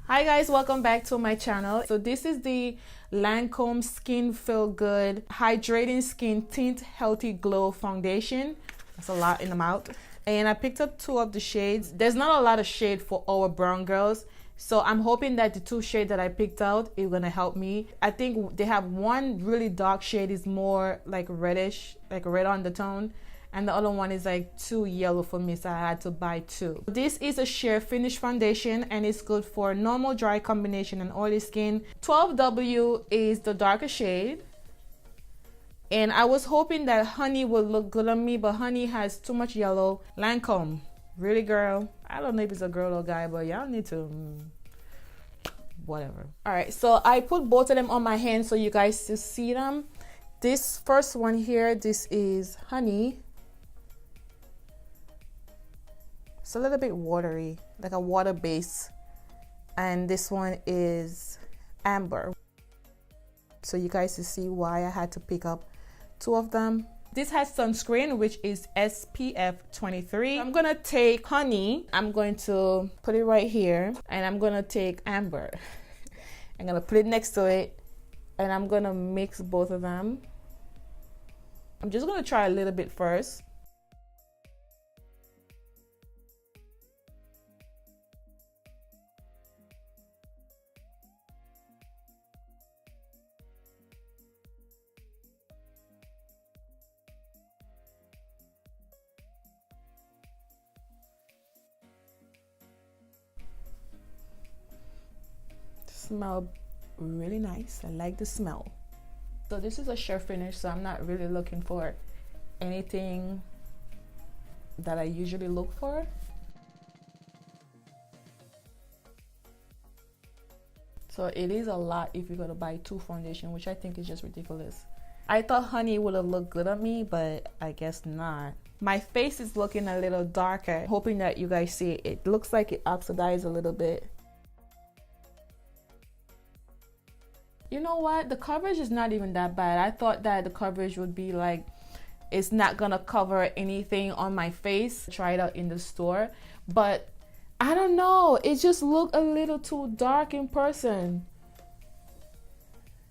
Hi guys, welcome back to my channel. So this is the Lancome Skin Feel Good Hydrating Skin Tint Healthy Glow Foundation. That's a lot in the mouth. And I picked up two of the shades. There's not a lot of shade for our brown girls, so I'm hoping that the two shades that I picked out is gonna help me. I think they have one really dark shade is more like reddish, like red undertone, and the other one is like too yellow for me, so I had to buy two. This is a sheer finish foundation and it's good for normal, dry combination and oily skin. 12W is the darker shade. And I was hoping that honey would look good on me, but honey has too much yellow. Lancome, really girl? I don't know if it's a girl or guy, but y'all need to, whatever. All right, so I put both of them on my hand so you guys to see them. This first one here, this is honey. It's a little bit watery, like a water base. And this one is amber. So you guys to see why I had to pick up two of them. This has sunscreen, which is SPF 23. I'm gonna take honey, I'm going to put it right here, and I'm gonna take amber. I'm gonna put it next to it, and I'm gonna mix both of them. I'm just gonna try a little bit first. Smell really nice. I like the smell. So this is a sheer finish, so I'm not really looking for anything that I usually look for. So it is a lot if you're gonna buy two foundation, which I think is just ridiculous. I thought honey would have looked good on me, but I guess not. My face is looking a little darker, hoping that you guys see it. It looks like it oxidized a little bit. You know what? The coverage is not even that bad. I thought that the coverage would be like, it's not gonna cover anything on my face. Try it out in the store, but I don't know. It just looked a little too dark in person.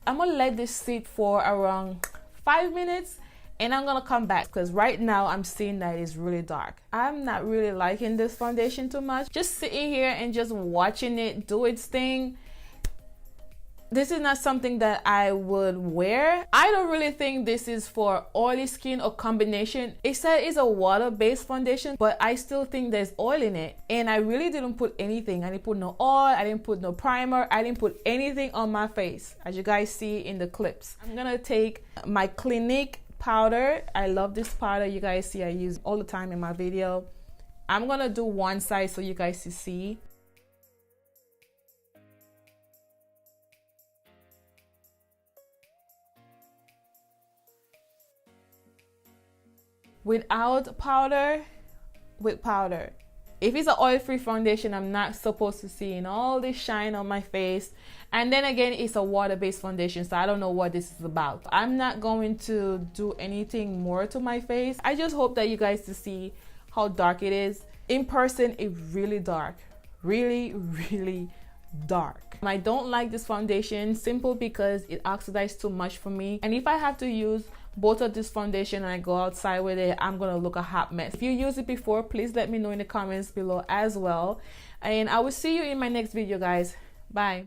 I'm gonna let this sit for around 5 minutes and I'm gonna come back because right now I'm seeing that it's really dark. I'm not really liking this foundation too much. Just sitting here and just watching it do its thing. This is not something that I would wear. I don't really think this is for oily skin or combination. It said it's a water-based foundation, but I still think there's oil in it. And I really didn't put anything. I didn't put no oil, I didn't put no primer, I didn't put anything on my face, as you guys see in the clips. I'm gonna take my Clinique powder. I love this powder. You guys see I use it all the time in my video. I'm gonna do one side so you guys to see. Without powder, with powder. If it's an oil-free foundation, I'm not supposed to see all this shine on my face. And then again, it's a water-based foundation, so I don't know what this is about. I'm not going to do anything more to my face. I just hope that you guys to see how dark it is. In person, it's really dark. Really, really dark. I don't like this foundation simple because it oxidized too much for me. And if I have to use both of this foundation and I go outside with it, I'm gonna look a hot mess. If you used it before, please let me know in the comments below as well. And I will see you in my next video, guys. Bye.